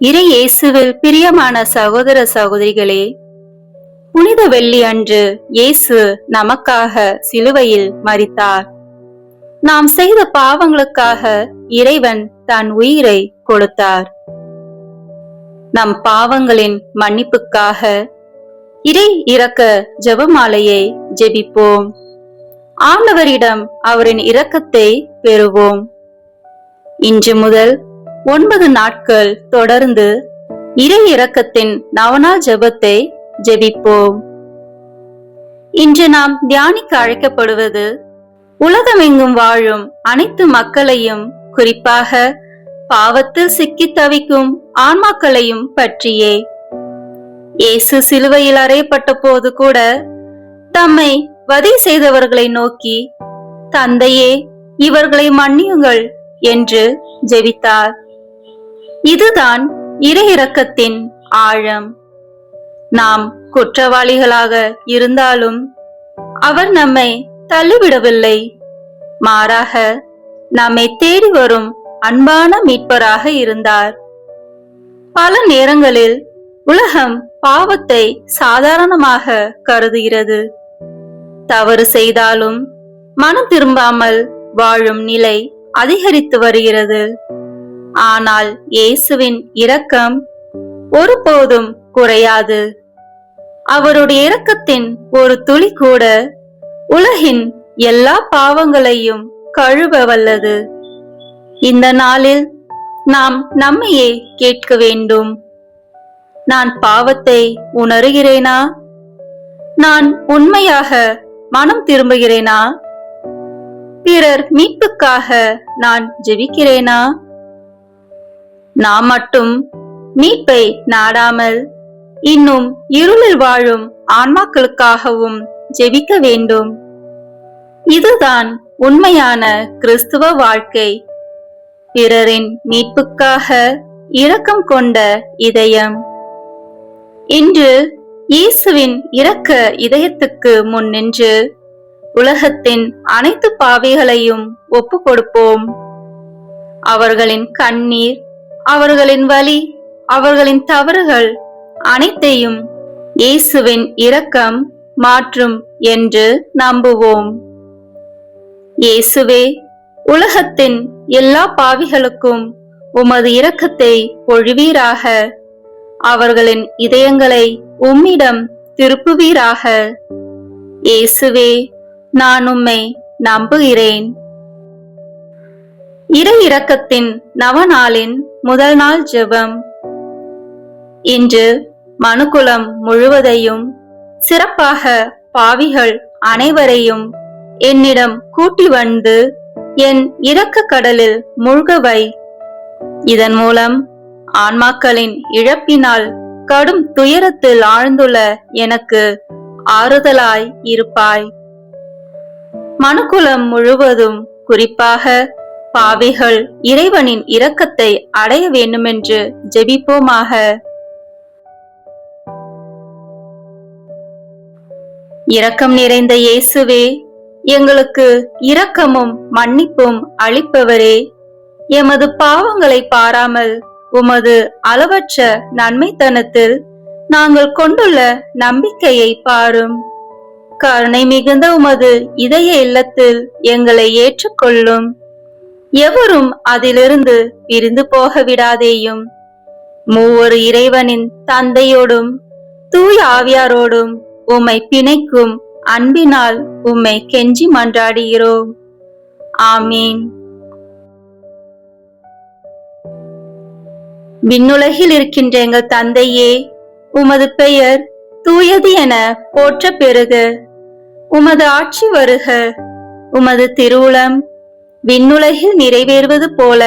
இறை இயேசுவில் பிரியமான சகோதர சகோதரிகளே, புனித வெள்ளி அன்று இயேசு நமக்காக சிலுவையில் மரித்தார். நாம் செய்த பாவங்களுக்காக இறைவன் தன் உயிரை கொடுத்தார். நம் பாவங்களின் மன்னிப்புக்காக இறை இரக்க ஜெபமாலையை ஜெபிப்போம். ஆண்டவரிடம் அவரின் இரக்கத்தை பெறுவோம். இன்று முதல் 9 நாட்கள் தொடர்ந்து இறை இரக்கத்தின் நவநாள் ஜெபத்தை ஜெபிப்போம். இன்று நாம் தியானிக்க அழைக்கப்படுவது உலகமெங்கும் வாழும் அனைத்து மக்களையும், குறிப்பாக பாவத்தில் சிக்கி தவிக்கும் ஆன்மாக்களையும் பற்றியே. இயேசு சிலுவையில் அறையப்பட்ட போது கூட தம்மை வதை செய்தவர்களை நோக்கி, தந்தையே, இவர்களை மன்னியுங்கள் என்று ஜெபித்தார். இதுதான் இறை இரக்கத்தின் ஆழம். நாம் குற்றவாளிகளாக இருந்தாலும் அவர் நம்மை தள்ளிவிடவில்லை. மாறாக நம்மை தேடி வரும் அன்பான மீட்பராக இருந்தார். பல நேரங்களில் உலகம் பாவத்தை சாதாரணமாக கருதுகிறது. தவறு செய்தாலும் மனம் திரும்பாமல் வாழும் நிலை அதிகரித்து வருகிறது. ஆனால் இயேசுவின் இரக்கம் ஒருபோதும் குறையாது. அவருடைய இரக்கத்தின் ஒரு துளி கூட உலகின் எல்லா பாவங்களையும் கழுவ வல்லது. இந்த நாளில் நாம் நம்மையே கேட்க வேண்டும். நான் பாவத்தை உணர்கிறேனா? நான் உண்மையாக மனம் திரும்புகிறேனா? பிறர் மீட்புக்காக நான் ஜெபிக்கிறேனா? நாம் மட்டும் மீட்பை நாடாமல் இன்னும் இருளில் வாழும் ஆன்மாக்களுக்காகவும் ஜெபிக்க வேண்டும். இதுதான் உண்மையான கிறிஸ்துவ வாழ்க்கை. பிறரின் மீட்புக்காக இரக்கம் கொண்ட இதயம். இன்று இயேசுவின் இரக்க இதயத்துக்கு முன் நின்று உலகத்தின் அனைத்து பாவிகளையும் ஒப்பு கொடுப்போம். அவர்களின் கண்ணீர், அவர்களின் வலி, அவர்களின் தவறுகள் அனைத்தையும் இயேசுவின் இரக்கம் மாற்றும் என்று நம்புவோம். இயேசுவே, உலகத்தின் எல்லா பாவிகளுக்கும் உமது இரக்கத்தை பொழிவீராக. அவர்களின் இதயங்களை உம்மிடம் திருப்புவீராக. இயேசுவே, நான் உம்மை நம்புகிறேன். இறை இரக்கத்தின் நவநாளின் முதல் நாள் ஜெபம். இன்று மனுக்குலம் முழுவதையும், சிறப்பாக பாவிகள் அனைவரையும் என்னிடம் கூட்டி வந்து என் இரக்க கடலில் மூழ்கவை. இதன் மூலம் ஆன்மாக்களின் இழப்பினால் கடும் துயரத்தில் ஆழ்ந்துள்ள எனக்கு ஆறுதலாய் இருப்பாய். மனுக்குலம் முழுவதும், குறிப்பாக பாவிகள் இறைவனின் இரக்கத்தை அடைய வேண்டுமென்று ஜெபிப்போமாக. இரக்கம் நிறைந்த இயேசுவே, எங்களுக்கு இரக்கமும் மன்னிப்பும் அளிப்பவரே, எமது பாவங்களை பாராமல் உமது அளவற்ற நன்மைத்தனத்தில் நாங்கள் கொண்டுள்ள நம்பிக்கையை பாரும். கருணை மிகுந்த உமது இதய இல்லத்தில் எங்களை ஏற்றுக்கொள்ளும். எவரும் அதிலிருந்து பிரிந்து போக விடாதேயும். மூவொரு இறைவனின் தந்தையோடும் தூய ஆவியாரோடும் உம்மை பிணைக்கும் அன்பினால் உம்மை கெஞ்சி மன்றாடுகிறோம். ஆமீன். விண்ணுலகில் இருக்கின்ற எங்கள் தந்தையே, உமது பெயர் தூயது என போற்ற பெறுக. உமது ஆட்சி வருக. உமது திருவுளம் விண்ணுலகில் நிறைவேறுவது போல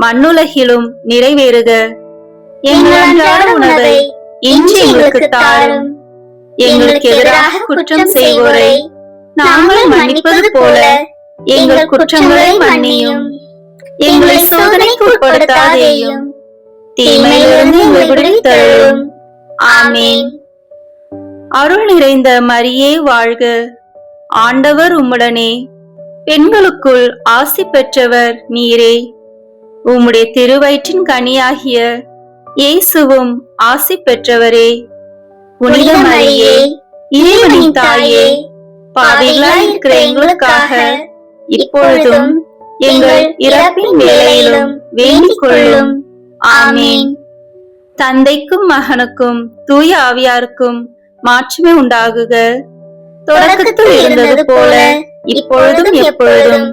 மண்ணுலகிலும் நிறைவேறுக. எங்கள் அன்றாட உணவை இன்று எங்களுக்கு தாரும். எங்களுக்கு எதிராக குற்றம் செய்வோரை நாங்கள் மன்னிப்பது போல எங்கள் குற்றங்களை மன்னியும். எங்களை சோதனைக்கு உட்படுத்தாதேயும், தீமையிலிருந்து எங்களை விடுவித்தருளும். ஆமீன். அருள் நிறைந்த மரியே வாழ்க. ஆண்டவர் உம்முடனே. பெண்களுக்குள் ஆசி பெற்றவர் நீரே. உம்முடைய திருவயிற்றின் கனியாகிய இயேசுவும் ஆசி பெற்றவரே. புனித மரியே, இறைவனின் தாயே, பாவிகளாய் இருக்கிற எங்களுக்காக இப்பொழுதும் எங்கள் இறப்பின் வேளையிலும் வேண்டிக் கொள்ளும். ஆமீன். தந்தைக்கும் மகனுக்கும் தூய ஆவியாருக்கும் மாட்சிமை உண்டாகுக. தொடக்கத்தில் இருந்தது போல இப்பொழுதும் எப்பொழுதும்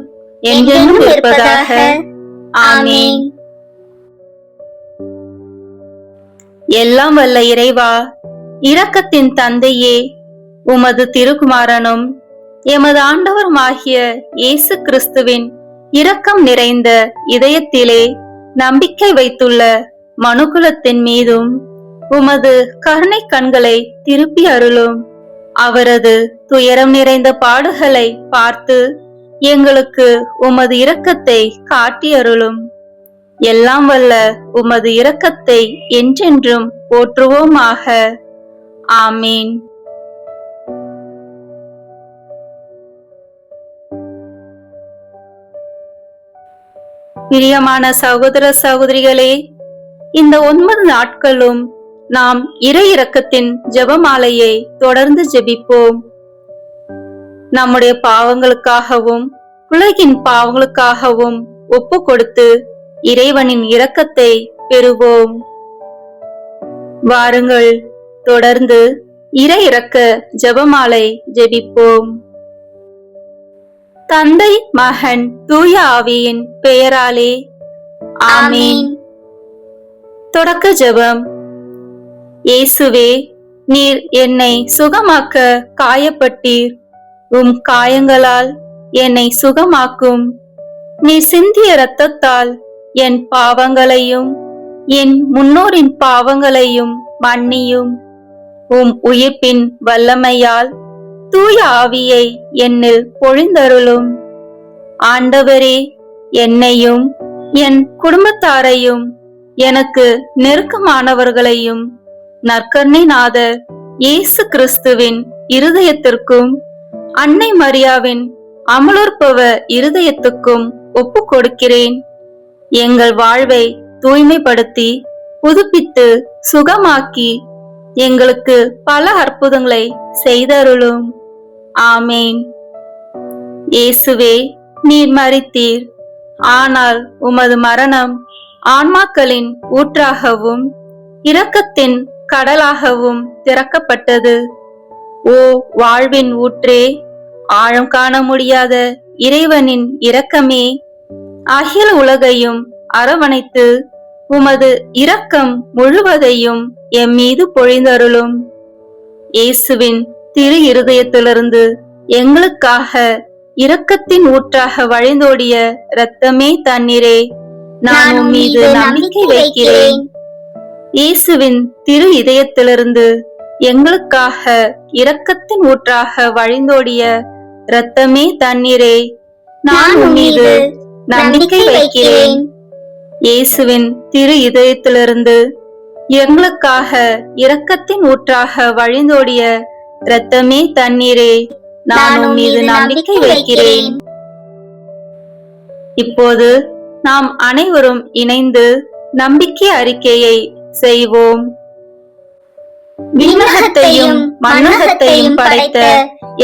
என்றென்றும் இருப்பதாக. ஆமீன். எல்லாம் வல்ல இறைவா, இரக்கத்தின் தந்தையே, உமது திருக்குமாரனும் எமது ஆண்டவருமாகிய இயேசு கிறிஸ்துவின் இரக்கம் நிறைந்த இதயத்திலே நம்பிக்கை வைத்துள்ள மனுக்குலத்தின் மீதும் உமது கருணை கண்களை திருப்பி அருளும். அவரது துயரம் நிறைந்த பாடுகளை பார்த்து எங்களுக்கு உமது இரக்கத்தை காட்டி அருளும். எல்லாம் வல்ல உமது இரக்கத்தை என்றென்றும் போற்றுவோமாக. ஆமீன். பிரியமான சகோதர சகோதரிகளே, இந்த 9 நாட்களும் நாம் இறை இரக்கத்தின் ஜெபமாலையை தொடர்ந்து ஜெபிப்போம். நம்முடைய பாவங்களுக்காகவும் உலகின் பாவங்களுக்காகவும் ஒப்பு கொடுத்து இறைவனின் இரக்கத்தை பெறுவோம். வாருங்கள், தொடர்ந்து இறை இரக்க ஜெபமாலை ஜெபிப்போம். தந்தை, மகன், தூய ஆவியின் பெயராலே ஆமீன். தொடக்க ஜெபம். இயேசுவே, நீர் என்னை சுகமாக்க காயப்பட்டீர். உம் காயங்களால் என்னை சுகமாக்கும். நீர் சிந்திய இரத்தத்தால் என் பாவங்களையும் என் முன்னோரின் பாவங்களையும் மன்னியும். உம் உயிர்ப்பின் வல்லமையால் தூய ஆவியை என்னில் பொழிந்தருளும். ஆண்டவரே, என்னையும் என் குடும்பத்தாரையும் எனக்கு நெருக்கமானவர்களையும் நற்கருணை நாதர் இயேசு கிறிஸ்துவின் இருதயத்திற்கும் அன்னை மரியாவின் அமலோற்பவ இருதயத்துக்கும் ஒப்பு கொடுக்கிறேன். எங்கள் வாழ்வை தூய்மைப்படுத்தி புதுப்பித்து சுகமாக்கி எங்களுக்கு பல அற்புதங்களை செய்தருளும். ஆமேன். இயேசுவே, நீர் மரித்தீர். ஆனால் உமது மரணம் ஆன்மாக்களின் ஊற்றாகவும் இரக்கத்தின் கடலாகவும் திறக்கப்பட்டது. ஓ வாழ்வின் ஊற்றே, ஆழம் காண முடியாத இறைவனின் இரக்கமே, அகில உலகையும் அரவணைத்து உமது இரக்கம் முழுவதையும் எம் மீது பொழிந்தருளும். இயேசுவின் திரு இருதயத்திலிருந்து எங்களுக்காக இரக்கத்தின் ஊற்றாக வழிந்தோடிய இரத்தமே தண்ணீரே, நான் உம் மீது நம்பிக்கை வைக்கிறேன். இயேசுவின் திரு இதயத்திலிருந்து எங்களுக்காக இரக்கத்தின் ஊற்றாக வழிந்தோடிய இரத்தமே தண்ணீரே, நான் உம் மீது நம்பிக்கை வைக்கிறேன். இயேசுவின் திரு இதயத்திலிருந்து எங்களுக்காக இரக்கத்தின் ஊற்றாக வழிந்தோடிய இரத்தமே தண்ணீரே, நான் உம் மீது நம்பிக்கை வைக்கிறேன். இப்போது நாம் அனைவரும் இணைந்து நம்பிக்கை அறிக்கையை செய்வோம். விண்ணகத்தையும் மண்ணகத்தையும் படைத்த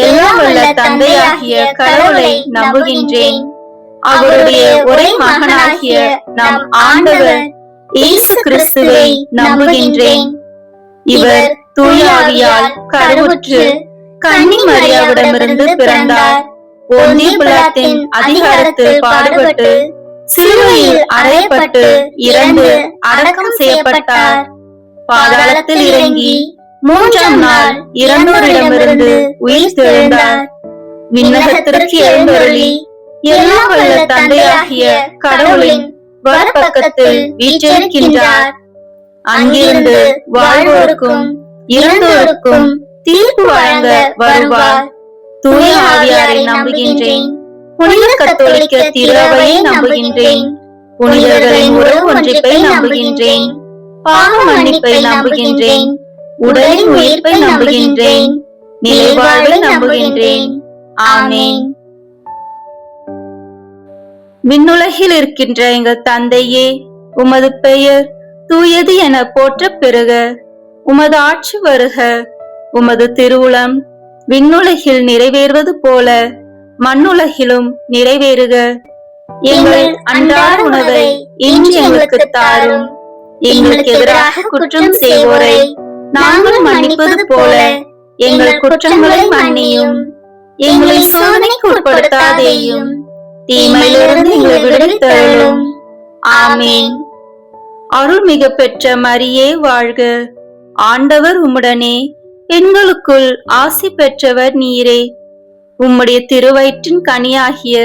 எல்லாம் வல்ல தந்தையாகிய கடவுளை நம்புகின்றேன். அவருடைய ஒரே மகனாகிய நம் ஆண்டவர் இயேசு கிறிஸ்துவை நம்புகின்றேன். இவர் தூய ஆவியால் கருவுற்று கன்னி மரியாவிடமிருந்து பிறந்தார். போந்திய பிலாத்தின் அதிகாரத்தில் பாடுபட்டு சிலுவையில் அறையப்பட்டு இறந்து அடக்கம் செய்யப்பட்டார். பாதாளத்தில் இறங்கி 3ஆம் நாள் இறந்தோரிடமிருந்து உயிர் தெழுந்தார். விண்ணகத்திற்கு எழுந்தருளி எல்லாம் வல்ல தந்தையாகிய கடவுளின் வலப்பக்கத்தில் வீற்றிருக்கின்றார். அங்கிருந்து வாழ்வோருக்கும் இறந்தோருக்கும் தீர்ப்பு வழங்க வருவார். தூய ஆவியாரை நம்புகின்றேன். புனித கத்தோலிக்க திருவையை நம்புகின்றேன். புனிதர்களின் உறவு ஒன்றிப்பை நம்புகின்றேன். பாவ மன்னிப்பை நம்புகின்றேன். உடலின் உயிர்ப்பை நம்புகின்றேன். நிலைவாழ்வை நம்புகின்றேன். ஆமேன். விண்ணுலகில் இருக்கின்ற எங்கள் தந்தையே, உமது பெயர் தூயது என போற்றப் பெறுக. உமது ஆட்சி வருக. உமது திருவுளம் விண்ணுலகில் நிறைவேறுவது போல மண்ணுலகிலும் நிறைவேறுக. எங்கள் அன்றாட உணவை இன்று எங்களுக்கு தாரும். எங்களுக்கு எதிராக குற்றம் செய்வோரை நாங்கள் மன்னிப்பது போல எங்கள் குற்றங்களை மன்னியும். எங்களை சோதனைக்கு உட்படுத்தாதேயும், தீமையிலிருந்து எங்களை விடுவித்தருளும். ஆமேன். அருள்மிகு பெற்ற மரியே வாழ்க. ஆண்டவர் உம்முடனே, பெண்களுக்குள் ஆசி பெற்றவர் நீரே. உம்முடைய திருவயிற்றின் கனியாகிய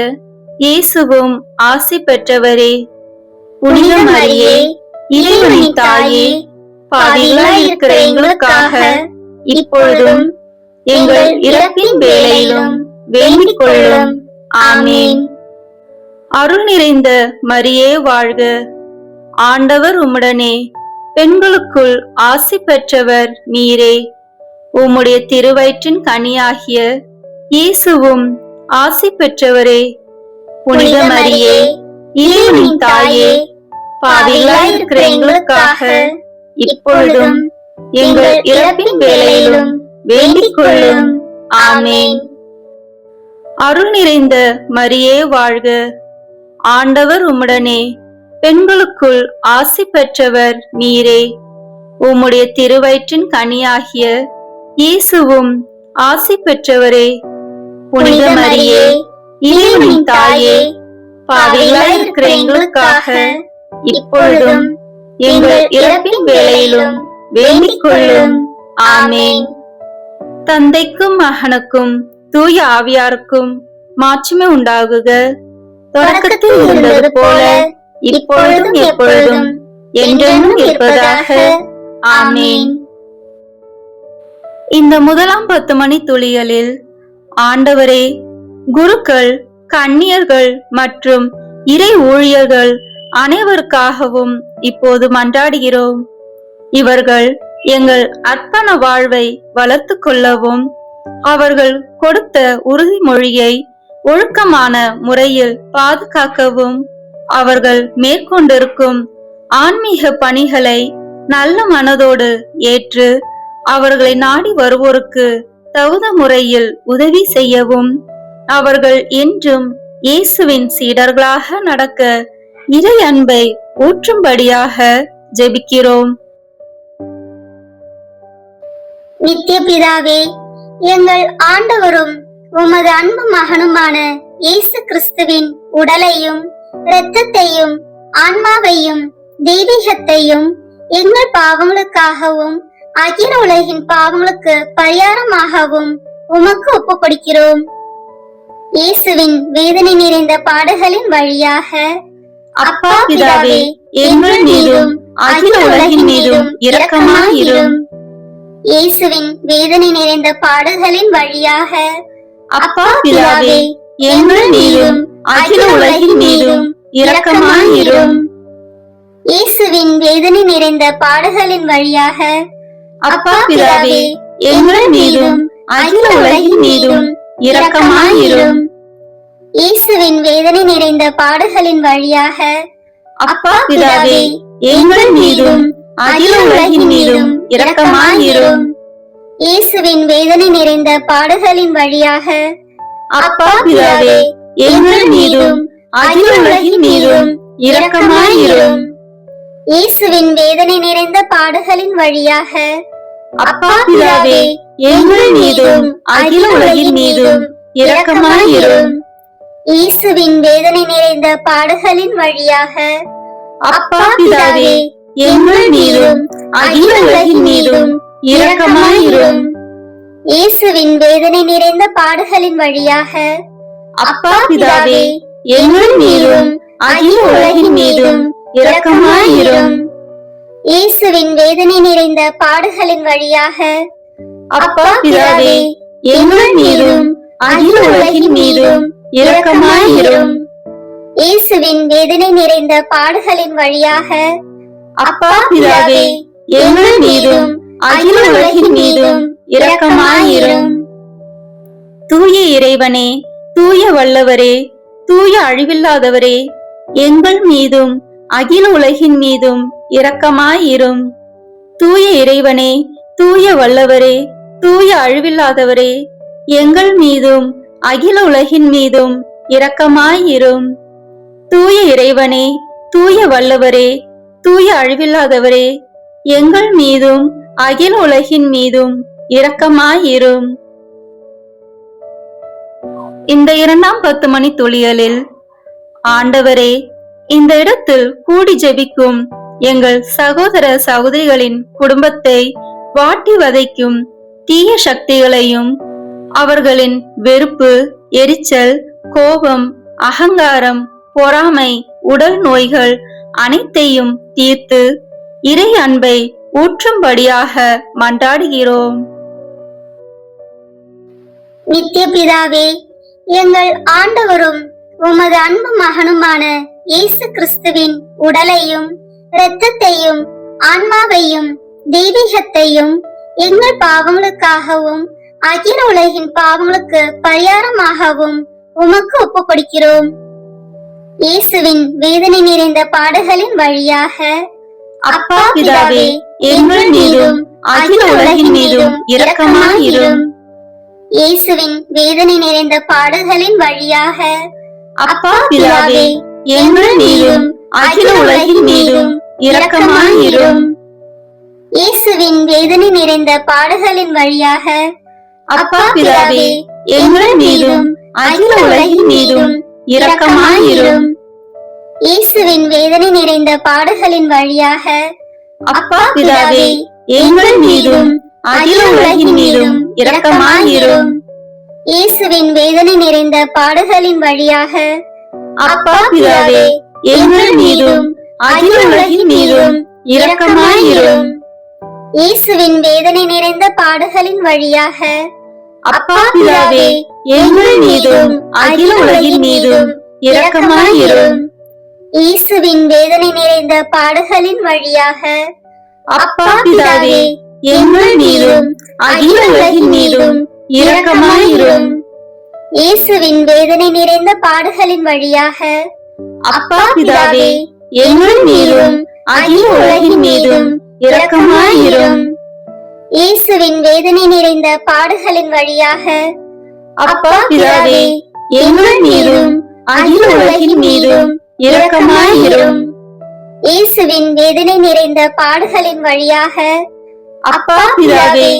இயேசுவும் ஆசி பெற்றவரே. புனித மரியே, இறைவனின் தாயே, பாவிகளாய் இருக்கிற எங்களுக்காக இப்பொழுதும் எங்கள் இறப்பின் வேளையிலும் வேண்டிக் கொள்ளும். ஆமேன். அருள் நிறைந்த மரியே வாழ்க. ஆண்டவர் உம்முடனே, பெண்களுக்குள் ஆசி பெற்றவர் நீரே. உம்முடைய திருவயிற்றின் கனியாகிய இயேசுவும் ஆசி பெற்றவரே. புனித மரியே, இறைவனின் தாயே, பாவிகளாய் இருக்கிற எங்களுக்காக இப்பொழுதும் எங்கள் இறப்பின் வேளையிலும் வேண்டிக் கொள்ளும். ஆமேன். அருள் நிறைந்த மரியே வாழ்க. ஆண்டவர் உம்முடனே, பெண்களுக்குள் ஆசி பெற்றவர் நீரே. உம்முடைய திருவயிற்றின் கனியாகிய இயேசுவும் ஆசி பெற்றவரே. புனித மரியே, இறைவனின் தாயே, பாவிகளாய் இருக்கிற எங்களுக்காக இப்பொழுதும் எங்கள் இறப்பின் வேளையிலும் வேண்டிக் கொள்ளும். ஆமேன். தந்தைக்கும் மகனுக்கும் தூய ஆவியாருக்கும் மாட்சிமை உண்டாகுக. தொடக்கத்தில் இருந்தது போல இப்பொழுதும் எப்பொழுதும் என்றென்றும் இருப்பதாக. ஆமேன். இந்த முதலாம் 10 மணி துளிகளில் ஆண்டவரே, குருக்கள், கன்னியர்கள் மற்றும் இறை ஊழியர்கள் அனைவருக்காகவும் இப்போது மன்றாடுகிறோம். இவர்கள் எங்கள் அர்ப்பண வாழ்வை வளர்த்து கொள்ளவும், அவர்கள் கொடுத்த உறுதிமொழியை ஒழுக்கமான முறையில் பாதுகாக்கவும், அவர்கள் மேற்கொண்டிருக்கும் ஆன்மீக பணிகளை நல்ல மனதோடு ஏற்று அவர்களை நாடி வருவோருக்கு தகுந்த முறையில் உதவி செய்யவும், அவர்கள் என்றும் இயேசுவின் சீடர்களாக நடக்க இறை அன்பை ஊற்றும்படியாக ஜெபிக்கிறோம். நித்திய பிதாவே, எங்கள் ஆண்டவரும் உமது அன்பு மகனுமான இயேசு கிறிஸ்துவின் உடலையும் இரத்தத்தையும் ஆன்மாவையும் தெய்வீகத்தையும் எங்கள் பாவங்களுக்காகவும் அகில உலகின் பாவங்களுக்கு பரிகாரமாகவும் உமக்கு ஒப்புக் கொடுக்கிறோம். இயேசுவின் வேதனை நிறைந்த பாடுகளின் வழியாக அப்பா பிதாவே, எங்கள் மீதும் அகில உலகின் மீதும் இரக்கமாயிரும். இயேசுவின் வேதனை நிறைந்த பாடுகளின் வழியாக அப்பா பிதாவே, எங்கள் மீதும் அகில உலகின் மீதும் இரக்கமாயிரும். இயேசுவின் வேதனை நிறைந்த பாடுகளின் வழியாக அப்பா பிதாவே, எங்கள் மீதும் அகில உலகின் மீதும் இரக்கமாயிரும். இயேசுவின் வேதனை நிறைந்த பாடுகளின் வழியாக அப்பா பிதாவே, எங்கள் மீதும் அகில உலகின் மீதும் இரக்கமாயிரும். இயேசுவின் வேதனை நிறைந்த பாடுகளின் வழியாக அப்பா பிதாவே, எங்கள் மீதும் அகில உலகின் மீதும் இரக்கமாயிரும். இயேசுவின் வேதனை நிறைந்த பாடுகளின் வழியாக அப்பா பிதாவே, எங்கள் மீதும் அகில உலகின் மீதும் இரக்கமாயிரும். இயேசுவின் வேதனை நிறைந்த பாடுகளின் வழியாக அப்பா பிதாவே, எங்கள் மீதும் அகில உலகின் மீதும் இரக்கமாயிரும். இயேசுவின் வேதனை நிறைந்த பாடுகளின் வழியாக அப்பா பிதாவே, எங்கள் மீதும் அகில உலகின் மீதும் இரக்கமாயிரும். இயேசுவின் வேதனை நிறைந்த பாடுகளின் வழியாக அப்பா பிதாவே, எங்கள் மீதும் அகில உலகின் மீதும் இரக்கமாயிரும். இயேசுவின் வேதனை நிறைந்த பாடுகளின் வழியாக அப்பா பிதாவே, எங்கள் மீதும் அகில உலகின் மீதும் இரக்கமாயிரும். தூய இறைவனே, தூய வல்லவரே, தூய அழிவில்லாதவரே, எங்கள் மீதும் அகில உலகின் மீதும் இரக்கமாயிரும். தூய இறைவனே, தூய வல்லவரே, தூய அழிவில்லாதவரே, எங்கள் மீதும் அகில உலகின் மீதும் இரக்கமாயிரும். தூய இறைவனே, தூய வல்லவரே, தூய அழிவில்லாதவரே, எங்கள் மீதும் அகில உலகின் மீதும் இரக்கமாயிரும். இந்த 2ஆம் 10 மணி துளியலில், ஆண்டவரே, இந்த இடத்தில் கூடி ஜெபிக்கும் எங்கள் சகோதர சகோதரிகளின் குடும்பத்தை வாட்டி வதைக்கும் தீய சக்திகளையும் அவர்களின் வெறுப்பு, எரிச்சல், கோபம், அகங்காரம், பொறாமை, உடல் நோய்கள் அனைத்தையும் தீர்த்து இறை அன்பை ஊற்றும்படியாக மன்றாடுகிறோம். நித்திய பிதாவே, எங்கள் ஆண்டவரும் உமது அன்பு மகனுமான இயேசு கிறிஸ்துவின் உடலையும் இரத்தத்தையும் ஆன்மாவையும் தெய்வீகத்தையும் எங்கள் பாவங்களுக்காகவும் அகில உலகின் பாவங்களுக்கு பரிகாரமாகவும் உமக்கு ஒப்புக் கொடுக்கிறோம். இயேசுவின் வேதனை நிறைந்த பாடுகளின் வழியாக அப்பா பிதாவே, எங்கள் மீதும் அகில உலகின் மீதும் இரக்கமாயிரும். இயேசுவின் வேதனை நிறைந்த பாடுகளின் வழியாக அப்பா பிதாவே, எங்கள் மீதும் அகில உலகின் மீதும் இரக்கமாயிரும். இயேசுவின் வேதனை நிறைந்த பாடுகளின் வழியாக அப்பா பிதாவே, எங்கள் மீதும் அகில உலகின் மீதும் இரக்கமாயிரும். இயேசுவின் வேதனை நிறைந்த பாடுகளின் வழியாக அப்பா பிதாவே, எங்கள் மீதும் அகில உலகின் மீதும் இரக்கமாயிரும். இயேசுவின் வேதனை நிறைந்த பாடுகளின் வழியாக அப்பா பிதாவே, எங்கள் மீதும் அகில உலகின் மீதும் இரக்கமாயிரும். இயேசுவின் வேதனை நிறைந்த பாடுகளின் வழியாக அப்பா பிதாவே, எங்கள் மீதும் அகில உலகின் மீதும் இரக்கமாயிரும். இயேசுவின் வேதனை நிறைந்த பாடுகளின் வழியாக அப்பா பிதாவே, எங்கள் மீதும் அகில உலகின் மீதும் இரக்கமாயிரும். இயேசுவின் வேதனை நிறைந்த பாடுகளின் வழியாக அப்பா பிதாவே, எங்கள் மீதும் அகில உலகின் மீதும் இரக்கமாயிரும். இயேசுவின் வேதனை நிறைந்த பாடுகளின் வழியாக அப்பா பிதாவே, எங்கள் மீதும் அகில உலகின் மீதும் இரக்கமாயிரும். இயேசுவின் வேதனை நிறைந்த பாடுகளின் வழியாக அப்பா பிதாவே,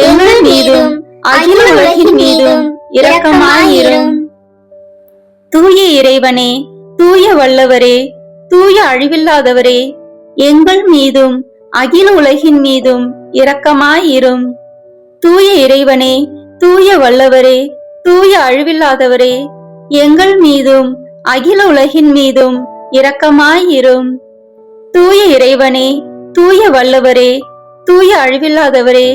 எங்கள் மீதும் அகில உலகின் மீதும் இரக்கமாயிரும். தூய இறைவனே, தூய வல்லவரே, தூய அழிவில்லாதவரே, எங்கள் மீதும் அகில உலகின் மீதும் இரக்கமாயிரும். தூய இறைவனே, தூய வல்லவரே, தூய அழிவில்லாதவரே, எங்கள் மீதும் அகில உலகின் மீதும் இரக்கமாயிரும். தூய இறைவனே, தூய வல்லவரே, தூய அழிவில்லாதவரே,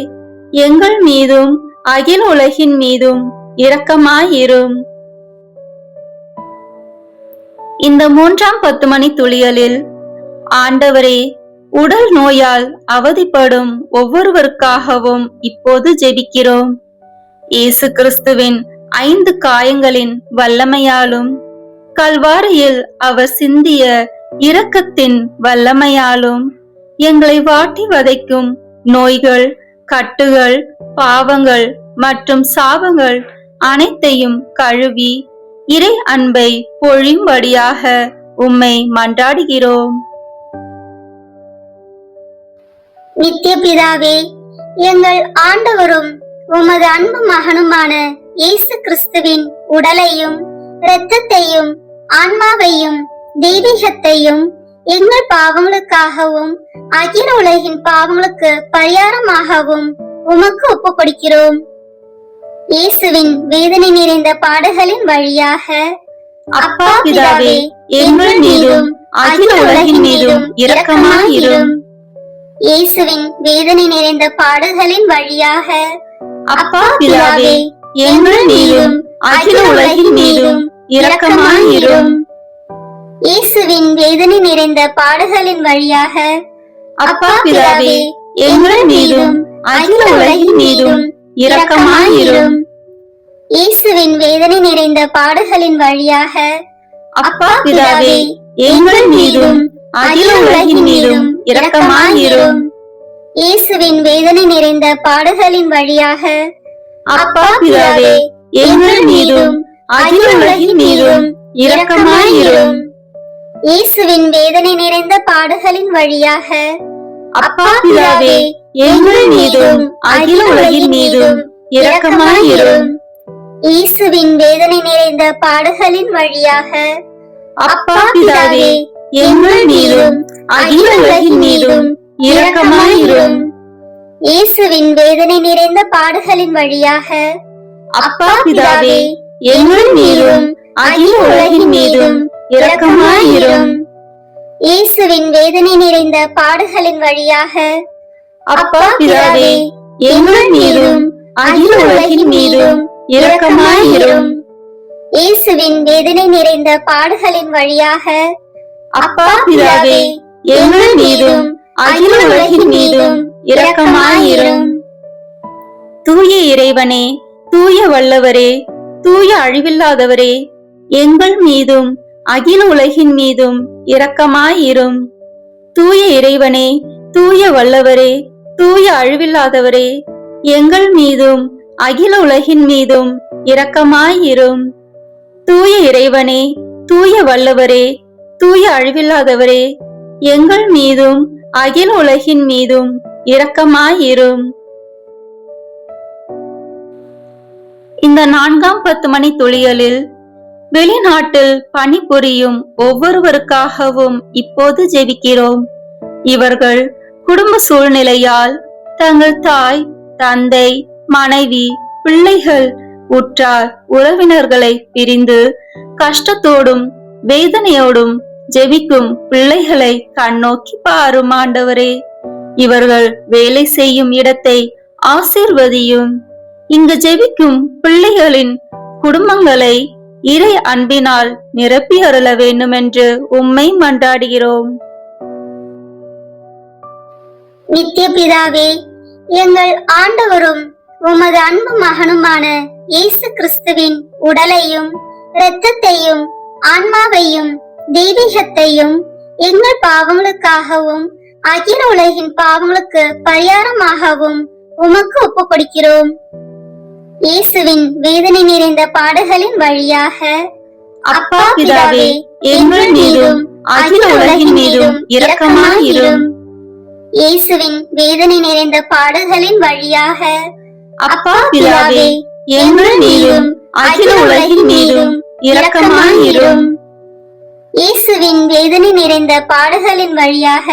எங்கள் மீதும் அகில உலகின் மீதும் இரக்கமாயிரும். இந்த 3ஆம் 10 மணி துளியலில், ஆண்டவரே, உடல் நோயால் அவதிப்படும் ஒவ்வொருவருக்காகவும் இப்போது ஜெபிக்கிறோம். இயேசு கிறிஸ்துவின் 5 காயங்களின் வல்லமையாலும் கல்வாரியில் அவர் சிந்திய இரக்கத்தின் வல்லமையாலும் எங்களை வாட்டி வதைக்கும் நோய்கள், கட்டுகள், பாவங்கள் மற்றும் சாபங்கள் அனைத்தையும் கழுவி இறை அன்பை பொழியும்படியாக உம்மை மன்றாடுகிறோம். நித்திய பிதாவே, எங்கள் ஆண்டவரும் உமது அன்பு மகனுமான இயேசு கிறிஸ்துவின் உடலையும் இரத்தத்தையும் ஆன்மாவையும் தெய்வீகத்தையும் எங்கள் பாவங்களுக்காகவும் அகில உலகின் பாவங்களுக்கு பரிகாரமாகவும் உமக்கு ஒப்புக் கொடுக்கிறோம். இயேசுவின் வேதனை நிறைந்த பாடுகளின் வழியாக அப்பா பிதாவே, எங்கள் மீதும் அகில உலகின் மீதும் இரக்கமாயிரும். இயேசுவின் வேதனை நிறைந்த பாடுகளின் வழியாக அப்பா பிதாவே, எங்கள் மீதும் அகில உலகின் மீதும் இரக்கமாயிரும். இயேசுவின் வேதனை நிறைந்த பாடுகளின் வழியாக அப்பா பிதாவே, எங்கள் மீதும் அகில உலகின் மீதும் இரக்கமாயிரும். இயேசுவின் வேதனை நிறைந்த பாடுகளின் வழியாக அப்பா பிதாவே, எங்கள் மீதும் அகில உலகின் மீதும் இரக்கமாயிரும். இயேசுவின் வேதனை நிறைந்த பாடுகளின் வழியாக அப்பா பிதாவே, எங்கள் மீதும் அகில உலகின் மீதும் இரக்கமாயிரும். இயேசுவின் வேதனை நிறைந்த பாடுகளின் வழியாக அப்பா பிதாவே, எங்கள் மீதும் அகில உலகின் மீதும் இரக்கமாயிரும். இயேசுவின் வேதனை நிறைந்த பாடுகளின் வழியாக அப்பா பிதாவே, எங்கள் மீதும் அகில உலகின் மீதும் இரக்கமாயிரும். இயேசுவின் வேதனை நிறைந்த பாடுகளின் வழியாக அப்பா பிதாவே, எங்கள் மீதும் அகில உலகின் மீதும் இரக்கமாயிரும். இயேசுவின் வேதனை நிறைந்த பாடுகளின் வழியாக அப்பா பிதாவே, எங்கள் மீதும் அகில உலகின் மீதும் இரக்கமாயிரும். இயேசுவின் வேதனை நிறைந்த பாடுகளின் வழியாக அப்பா பிதாவே, எங்கள் மீதும் அகில உலகின் மீதும் இரக்கமாயிரும். தூய இறைவனே, தூய வல்லவரே, தூய அழிவில்லாதவரே, எங்கள் மீதும் அகில உலகின் மீதும் இரக்கமாயிரும். தூய இறைவனே, தூய வல்லவரே, தூய அழிவில்லாதவரே, எங்கள் மீதும் அகில உலகின் மீதும் இரக்கமாயிரும். தூய இறைவனே, தூய வல்லவரே, தூய அழிவில்லாதவரே, எங்கள் மீதும் அகில உலகின் மீதும் இரக்கமாயிரும். இந்த 4ஆம் 10 மணி துளிகளில் வெளிநாட்டில் பணிபுரியும் ஒவ்வொருவருக்காகவும் இப்போது ஜெபிக்கிறோம். இவர்கள் குடும்ப சூழ்நிலையால் தங்கள் தாய், தந்தை, மனைவி, பிள்ளைகள், உற்றார் உறவினர்களை பிரிந்து கஷ்டத்தோடும் வேதனையோடும் ஜெபிக்கும் பிள்ளைகளை கண்ணோக்கி பாரும் ஆண்டவரே. இவர்கள் வேலை செய்யும் இடத்தை ஆசீர்வதியும். இங்கு ஜெபிக்கும் பிள்ளைகளின் குடும்பங்களை இறை அன்பினால் நிரப்பி அருள வேண்டும் என்று உம்மை மன்றாடுகிறோம். நித்திய பிதாவே, எங்கள் ஆண்டவரும் உமது அன்பு மகனுமான இயேசு கிறிஸ்துவின் உடலையும் இரத்தத்தையும் ஆன்மாவையும் தெய்வீகத்தையும் எங்கள் பாவங்களுக்காகவும் அகில உலகின் பாவங்களுக்கு பரிகாரமாகவும் உமக்கு ஒப்புக் கொடுக்கிறோம். இயேசுவின் வேதனை நிறைந்த பாடுகளின் வழியாக அப்பா பிதாவே, எங்கள் மீதும் அகில உலகின் மீதும் இரக்கமாயிரும். இயேசுவின் வேதனை நிறைந்த பாடுகளின் வழியாக அப்பா பிதாவே, எங்கள் மீதும் அகில உலகின் மீதும் இரக்கமாயிரும். இயேசுவின் வேதனை நிறைந்த பாடுகளின் வழியாக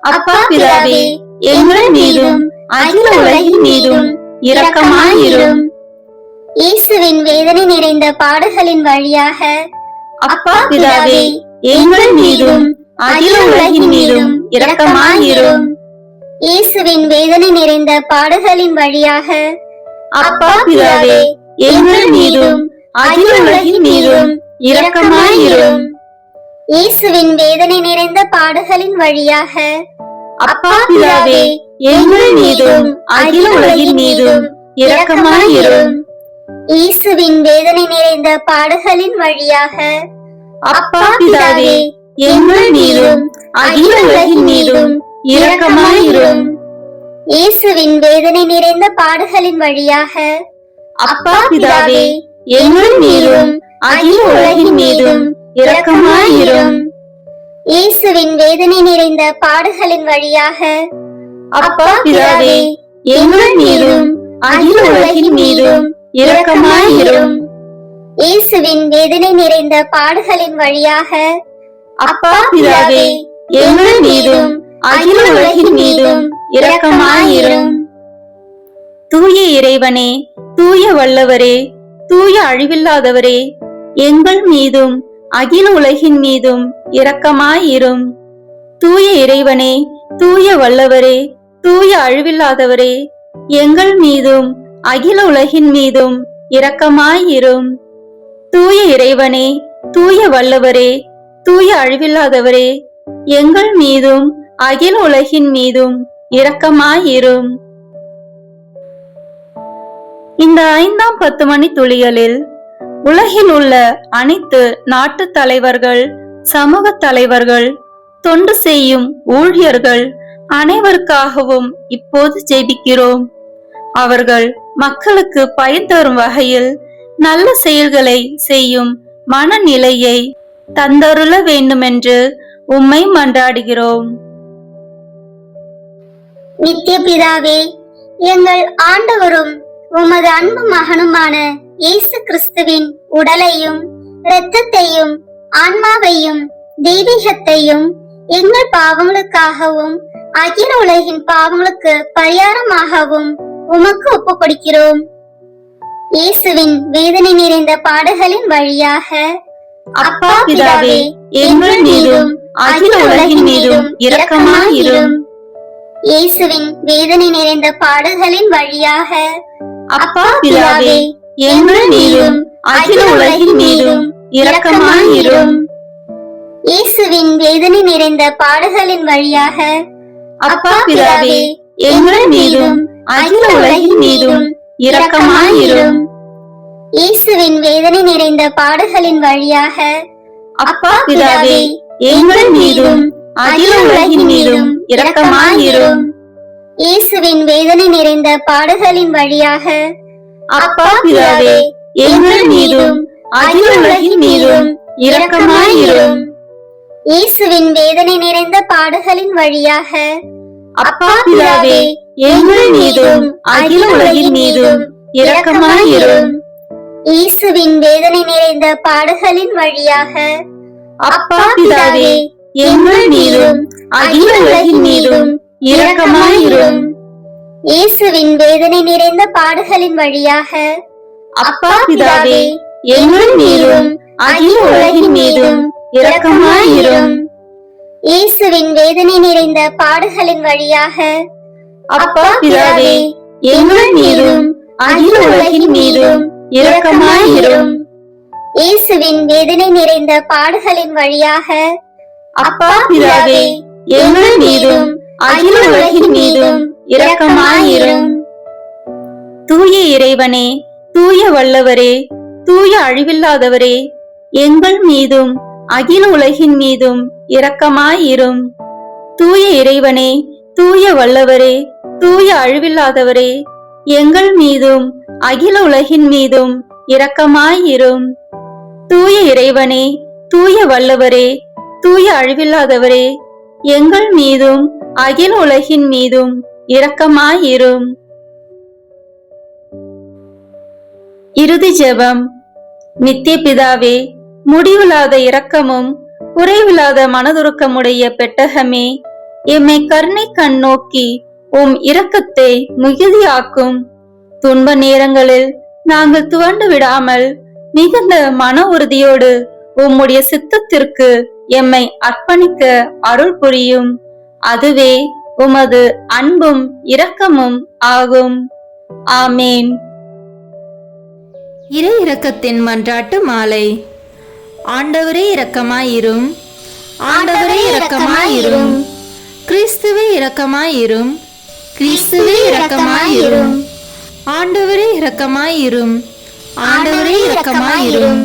அப்பா பிதாவே, எங்கள் மீதும் அகில உலகின் மீதும் இரக்கமாயிரும். இயேசுவின் வேதனை நிறைந்த பாடுகளின் வழியாக அப்பா பிதாவே, எங்கள் மீதும் அகில உலகின் மீதும் இரக்கமாயிரும். இயேசுவின் வேதனை நிறைந்த பாடுகளின் வழியாக அப்பா பிதாவே, எங்கள் மீதும் அகில உலகின் மீதும் இரக்கமாயிரும். இயேசுவின் வேதனை நிறைந்த பாடுகளின் வழியாக அப்பா பிதாவே, எங்கள் மீதும் அகில உலகின் மீதும் இரக்கமாயிரும். இயேசுவின் வேதனை நிறைந்த பாடுகளின் வழியாக அப்பா பிதாவே, எங்கள் மீதும் அகில உலகின் மீதும் இரக்கமாயிரும். இயேசுவின் வேதனை நிறைந்த பாடுகளின் வழியாக அப்பா பிதாவே, எங்கள் மீதும் அகில உலகின் மீதும் இரக்கமாயிரும். இயேசுவின் வேதனை நிறைந்த பாடுகளின் வழியாக அப்பா பிதாவே, எங்கள் மீதும் அகில உலகின் மீதும் இரக்கமாயிரும். இயேசுவின் வேதனை நிறைந்த பாடுகளின் வழியாக அப்பா பிதாவே, எங்கள் மீதும் அகில உலகின் மீதும் இரக்கமாயிரும். தூய இறைவனே, தூய வல்லவரே, தூய அழிவில்லாதவரே, எங்கள் மீதும் அகில உலகின் மீதும் இரக்கமாயிரும். தூய இறைவனே, தூய வல்லவரே, தூய அழிவில்லாதவரே, எங்கள் மீதும் அகில உலகின் மீதும் இரக்கமாயிரும். தூய இறைவனே, தூய வல்லவரே, தூய அழிவில்லாதவரே, எங்கள் மீதும் அகில உலகின் மீதும் இரக்கமாயிரும். இந்த 5ஆம் 10 மணி துளிகளில் உலகில் உள்ள அனைத்து நாட்டு தலைவர்கள், சமூக தலைவர்கள், தொண்டு செய்யும் ஊழியர்கள் அனைவருக்காகவும் இப்போது ஜெபிக்கிறோம். அவர்கள் மக்களுக்கு பயன் தரும் வகையில் நல்ல செயல்களை செய்யும் மனநிலையை தந்தருள வேண்டுமென்று உம்மை மன்றாடுகிறோம். நித்திய பிதாவே, எங்கள் ஆண்டவரும் உமது அன்பு மகனுமான இயேசு கிறிஸ்துவின் உடலையும் இரத்தத்தையும் ஆன்மாவையும் தெய்வீகத்தையும் எங்கள் பாவங்களுக்காகவும் அகில உலகின் பாவங்களுக்கு பரிகாரமாகவும் உமக்கு ஒப்புக் கொடுக்கிறோம். இயேசுவின் வேதனை நிறைந்த பாடுகளின் வழியாக அப்பா பிதாவே, எங்கள் மீதும் அகில உலகின் மீதும் இரக்கமாயிரும். இயேசுவின் வேதனை நிறைந்த பாடுகளின் வழியாக அப்பா பிதாவே, எங்கள் மீதும் அகில உலகின் மீதும் இரக்கமாயிரும். இயேசுவின் வேதனை நிறைந்த பாடுகளின் வழியாக அப்பா பிதாவே, எங்கள் மீதும் அகில உலகின் மீதும் இரக்கமாயிரும். இயேசுவின் வேதனை நிறைந்த பாடுகளின் வழியாக அப்பா பிதாவே, எங்கள் மீதும் அகில உலகின் மீதும் இரக்கமாயிரும். இயேசுவின் வேதனை நிறைந்த பாடுகளின் வழியாக அப்பா பிதாவே, எங்கள் மீதும் அகில உலகின் மீதும் இரக்கமாயிரும். இயேசுவின் வேதனை நிறைந்த பாடுகளின் வழியாக அப்பா பிதாவே, எங்கள் மீதும் அகில உலகின் மீதும் இரக்கமாயிரும். இயேசுவின் வேதனை நிறைந்த பாடுகளின் வழியாக அப்பா பிதாவே, எங்கள் மீதும் அகில உலகின் மீதும் இரக்கமாயிரும். இயேசுவின் வேதனை நிறைந்த பாடுகளின் வழியாக அப்பா பிதாவே, எங்கள் மீதும் அகில உலகின் மீதும் இரக்கமாயிரும். இயேசுவின் வேதனை நிறைந்த பாடுகளின் வழியாக அப்பா பிதாவே, எங்கள் மீதும் அகில உலகின் மீதும் இரக்கமாயிரும். இயேசுவின் வேதனை நிறைந்த பாடுகளின் வழியாக அப்பா பிதாவே, எங்கள் மீதும் அகில உலகின் மீதும் இரக்கமாயிரும். தூய இறைவனே, தூய வல்லவரே, தூய அழிவில்லாதவரே, எங்கள் மீதும் அகில உலகின் மீதும் இரக்கமாயிரும். தூய இறைவனே, தூய வல்லவரே, தூய அழிவில்லாதவரே, எங்கள் மீதும் அகில உலகின் மீதும் இரக்கமாயிரும். தூய இறைவனே, தூய வல்லவரே, தூய அழிவில்லாதவரே, எங்கள் மீதும் அகில உலகின் மீதும் இரக்கமாயிரும். இறுதி ஜெபம். நித்திய பிதாவே, முடிவில்லாத இரக்கமும் குறைவில்லாத மனதுருக்கமுடைய பெட்டகமே, எம்மை கருணை கண் நோக்கி உம் இரக்கத்தை மிகுதியாக்கும். துன்ப நேரங்களில் நாங்கள் துவண்டு விடாமல் மிகுந்த மன உறுதியோடு உம்முடைய சித்தத்திற்கு எம்மை அர்ப்பணிக்க அருள் புரியும். அதுவே உமது அன்பும் இரக்கமும் ஆகும். ஆமேன். இறை இரக்கத்தின் மன்றாட்டு மாலை. ஆண்டவரே இரக்கமாயிரும். ஆண்டவரே இரக்கமாயிரும். கிறிஸ்துவே இரக்கமாயிரும். கிறிஸ்துவே இரக்கமாயிரும். ஆண்டவரே இரக்கமாயிரும். ஆண்டவரே இரக்கமாயிரும்.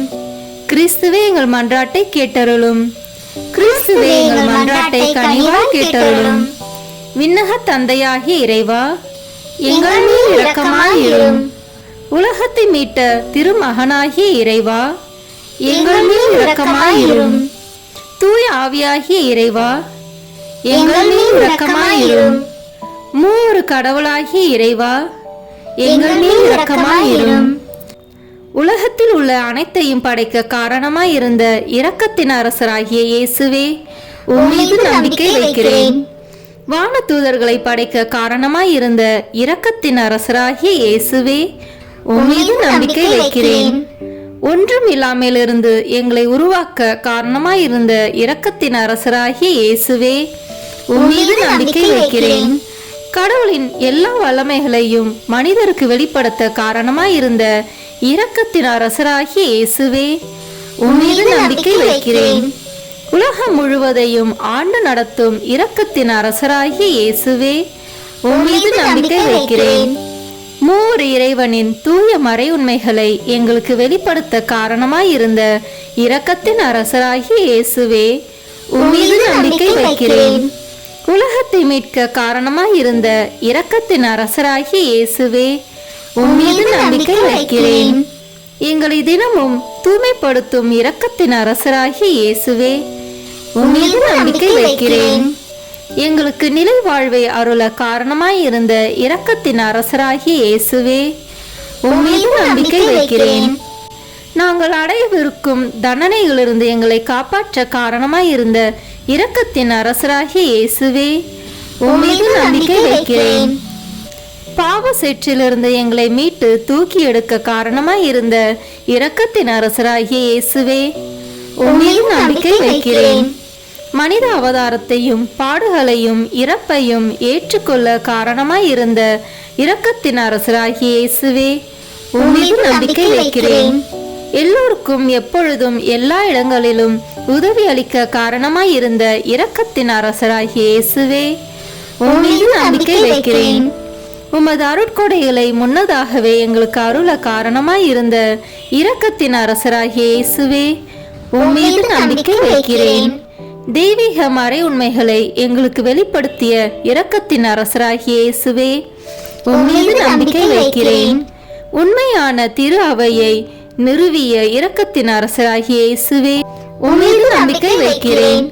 கிறிஸ்துவே எங்கள் மன்றாட்டை கேட்டருளும். கிறிஸ்துவே எங்கள் மன்றாட்டை கனிவாய் கேட்டருளும். விண்ணக தந்தையாகிய இறைவா, எங்கள் மேல் இரக்கமாயிரும். உலகத்தை மீட்ட திருமகனாகிய இறைவா, எங்கள் மேல் இரக்கமாயிரும். தூய ஆவியாகிய இறைவா, எங்கள் மேல் இரக்கமாயிரும். மூவொரு கடவுளாகிய இறைவா, எங்கள் மேல் இரக்கமாயிரும். உலகத்தில் உள்ள அனைத்தையும் படைக்க காரணமாயிருந்த இரக்கத்தின் அரசராகிய இயேசுவே, உம்மீது நம்பிக்கை வைக்கிறேன். வான தூதர்களை படைக்க காரணமாயிருந்த இரக்கத்தின் அரசராகிய இயேசுவே, உம்மீது நம்பிக்கை வைக்கிறேன். ஒன்றும் இல்லாமலிருந்து எங்களை உருவாக்க காரணமாயிருந்த இரக்கத்தின் அரசராகிய இயேசுவே, உம்மீது நம்பிக்கை வைக்கிறேன். கடவுளின் எல்லா வல்லமைகளையும் மனிதருக்கு வெளிப்படுத்த காரணமாயிருந்த இரக்கத்தின் அரசராகிய இயேசுவே, உம்மீது நம்பிக்கை வைக்கிறேன். உலகம் முழுவதையும் ஆண்டு நடத்தும் இரக்கத்தின் அரசராகிய இயேசுவே, உம்மீது நம்பிக்கை வைக்கிறேன். மூவர் இறைவனின் தூய மறை உண்மைகளை எங்களுக்கு வெளிப்படுத்த காரணமாயிருந்த இரக்கத்தின் அரசராகிய இயேசுவே, உம்மீது நம்பிக்கை வைக்கிறேன். உலகத்தை மீட்க காரணமாயிருந்த இரக்கத்தின் அரசராகிய இயேசுவே, உம்மீது நம்பிக்கை வைக்கிறேன். எங்களை தினமும் தூய்மைப்படுத்தும் இரக்கத்தின் அரசராகிய இயேசுவே, உம்மீது நம்பிக்கை வைக்கிறேன். எங்களுக்கு நிலை வாழ்வை அருள காரணமாயிருந்த இரக்கத்தின் அரசராகிய இயேசுவே, உம்மீது நம்பிக்கை வைக்கிறேன். நாங்கள் அடையவிருக்கும் தண்டனைகளிலிருந்து எங்களை காப்பாற்ற காரணமாயிருந்த இரக்கத்தின் அரசராகிய இயேசுவே, உம்மீது நம்பிக்கை வைக்கிறேன். பாவ சேற்றிலிருந்து எங்களை மீட்டு தூக்கி எடுக்க காரணமாயிருந்த இரக்கத்தின் அரசராகிய இயேசுவே, உம்மீது நம்பிக்கை வைக்கிறேன். மனித அவதாரத்தையும் பாடுகளையும் இறப்பையும் ஏற்றுக்கொள்ள காரணமாயிருந்த இரக்கத்தின் அரசராகிய இயேசுவே, உம்மீது நம்பிக்கை வைக்கிறேன். எல்லோருக்கும் எப்பொழுதும் எல்லா இடங்களிலும் உதவி அளிக்க காரணமாயிருந்த இரக்கத்தின் அரசராகிய இயேசுவே, உம்மீது நம்பிக்கை வைக்கிறேன். உமது அருட்கொடைகளை முன்னதாகவே எங்களுக்கு அருள காரணமாயிருந்த இரக்கத்தின் அரசராகிய இயேசுவே, உம்மீது நம்பிக்கை வைக்கிறேன். தெய்வீக மறை உண்மைகளை எங்களுக்கு வெளிப்படுத்திய இரக்கத்தின் அரசராகிய இயேசுவே, உம்மீது நம்பிக்கை வைக்கிறேன். உண்மையான திரு அவையை நிறுவிய இரக்கத்தின் அரசராகிய இயேசுவே, உம்மீது நம்பிக்கை வைக்கிறேன்.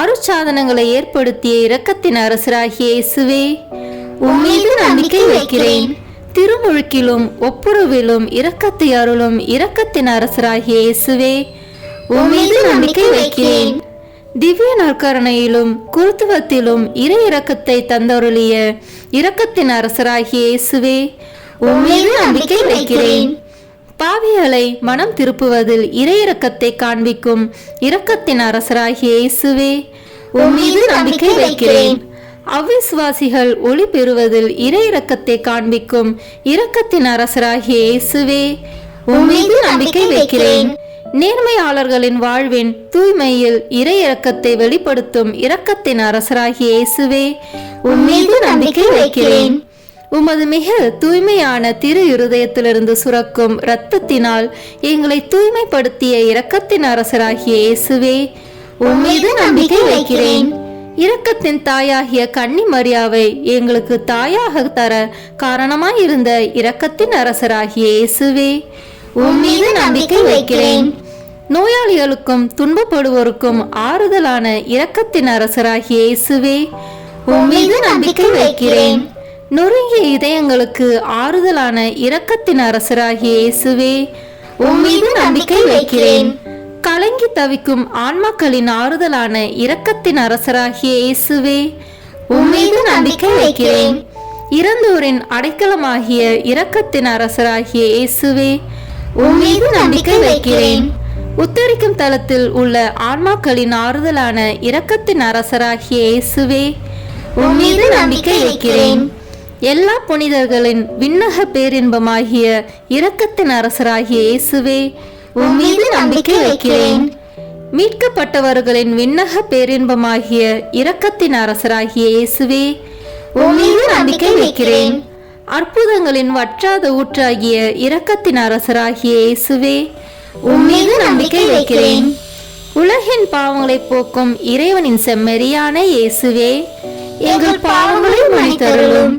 அருட்சாதனங்களை ஏற்படுத்திய இரக்கத்தின் அரசராகிய இயேசுவே, உம்மீது நம்பிக்கை வைக்கிறேன். திருமுழுக்கிலும் ஒப்புரவிலும் இரக்கத்தை அருளும் இரக்கத்தின் அரசராகிய இயேசுவே, உம்மீது நம்பிக்கை வைக்கிறேன். திவ்ய நற்கருணையிலும் குருத்துவத்திலும் இறை இரக்கத்தை தந்தருளிய இரக்கத்தின் அரசராகிய இயேசுவே, உம்மீது நம்பிக்கை வைக்கிறேன். பாவிகளை மனம் திருப்புவதில் இறை இரக்கத்தை காண்பிக்கும் இரக்கத்தின் அரசராகிய இயேசுவே, உம்மீது நம்பிக்கை வைக்கிறேன். அவ்விசுவாசிகள் ஒளி பெறுவதில் இறை இரக்கத்தை காண்பிக்கும் இரக்கத்தின் அரசராகிய இயேசுவே, உம்மீது நம்பிக்கை வைக்கிறேன். நேர்மையாளர்களின் வாழ்வின் தூய்மையில் இறை இரக்கத்தை வெளிப்படுத்தும் இரக்கத்தின் அரசராகிய இயேசுவே, உம்மீது நம்பிக்கை வைக்கிறேன். உமது மிக தூய்மையான திரு இருதயத்திலிருந்து சுரக்கும் இரத்தத்தினால் எங்களை தூய்மைப்படுத்திய இரக்கத்தின் அரசராகிய இயேசுவே, உம்மீது நம்பிக்கை வைக்கிறேன். இரக்கத்தின் தாயாகிய கன்னி மரியாவை எங்களுக்கு தாயாக தர காரணமாயிருந்த இரக்கத்தின் அரசராகிய இயேசுவே, உம்மீது நம்பிக்கை வைக்கிறேன். நோயாளிகளுக்கும் துன்பப்படுவோருக்கும் ஆறுதலான இரக்கத்தின் அரசராகிய இயேசுவே, உம்மீது நம்பிக்கை வைக்கிறேன். நொறுங்கிய இதயங்களுக்கு ஆறுதலான இரக்கத்தின் அரசராகிய இயேசுவே, உம்மீது நம்பிக்கை வைக்கிறேன். கலங்கி தவிக்கும் ஆன்மாக்களின் ஆறுதலான இரக்கத்தின் அரசராகிய இயேசுவே, உம்மீது நம்பிக்கை வைக்கிறேன். இறந்தோரின் அடைக்கலமாகிய இரக்கத்தின் அரசராகிய இயேசுவே, உம்மீது நம்பிக்கை வைக்கிறேன். உத்தரிக்கும் தளத்தில் உள்ள ஆன்மாக்களின் ஆறுதலான இரக்கத்தின் அரசராகிய இயேசுவே, உம்மீது நம்பிக்கை வைக்கிறேன். எல்லா புனிதர்களின் விண்ணக பேரின்பமாகிய இரக்கத்தின் அரசராகிய இயேசுவே, உம்மீது நம்பிக்கை வைக்கிறேன். மீட்கப்பட்டவர்களின் விண்ணக பேரின்பமாகிய இரக்கத்தின் அரசராகிய இயேசுவே, உம்மீது நம்பிக்கை வைக்கிறேன். அற்புதங்களின் வற்றாத ஊற்றாகிய இரக்கத்தின் அரசராகிய இயேசுவே, உம்மீது நம்பிக்கை வைக்கிறேன். உலகின் பாவங்களை போக்கும் இறைவனின் செம்மறியான இயேசுவே, எங்கள் பாவங்களை மன்னித்தருளும்.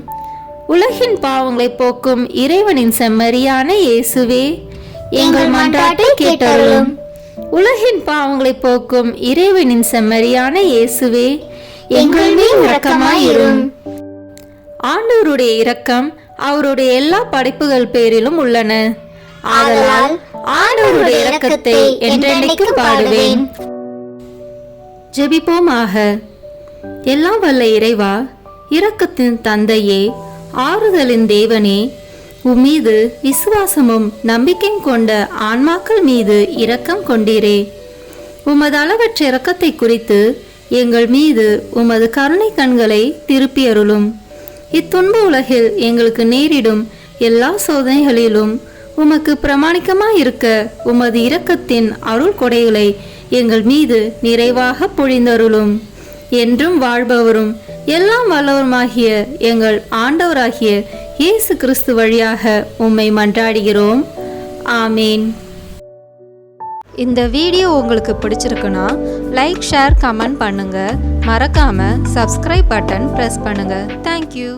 உலகின் பாவங்களை போக்கும் இறைவனின் செம்மறியான இயேசுவே, எங்கள் மன்றாட்டை கேட்டருளும். உலகின் பாவங்களை போக்கும் இறைவனின் செம்மறியான இயேசுவே, எங்கள் மேல் இரக்கமாயிரும். ஆண்டவருடைய இரக்கம் அவருடைய எல்லா படைப்புகள் பேரிலும் உள்ளன. ஆதலால் ஆண்டவருடைய இரக்கத்தை என்றென்றைக்கும் பாடுவேன். ஜெபிப்போமாக. எல்லாம் வல்ல இறைவா, இரக்கத்தின் தந்தையே, ஆறுதலின் தேவனே, உம்மீது விசுவாசமும் நம்பிக்கையும் கொண்ட ஆன்மாக்கள் மீது இரக்கம் கொண்டீரே. உமது அளவற்ற இரக்கத்தை குறித்து எங்கள் மீது உமது கருணை கண்களை திருப்பியருளும். இத்துன்ப உலகில் எங்களுக்கு நேரிடும் எல்லா சோதனைகளிலும் உமக்கு பிரமாணிக்கமாயிருக்க உமது இரக்கத்தின் அருள் கொடைகளை எங்கள் மீது நிறைவாக பொழிந்தருளும். என்றும் வாழ்பவரும் எல்லாம் வல்லவருமாகிய எங்கள் ஆண்டவராகிய இயேசு கிறிஸ்து வழியாக உம்மை மன்றாடுகிறோம். ஆமேன். இந்த வீடியோ உங்களுக்கு பிடிச்சிருக்குன்னா லைக், ஷேர், கமெண்ட் பண்ணுங்கள். மறக்காமல் சப்ஸ்கிரைப் பட்டன் ப்ரெஸ் பண்ணுங்கள். தேங்க்யூ.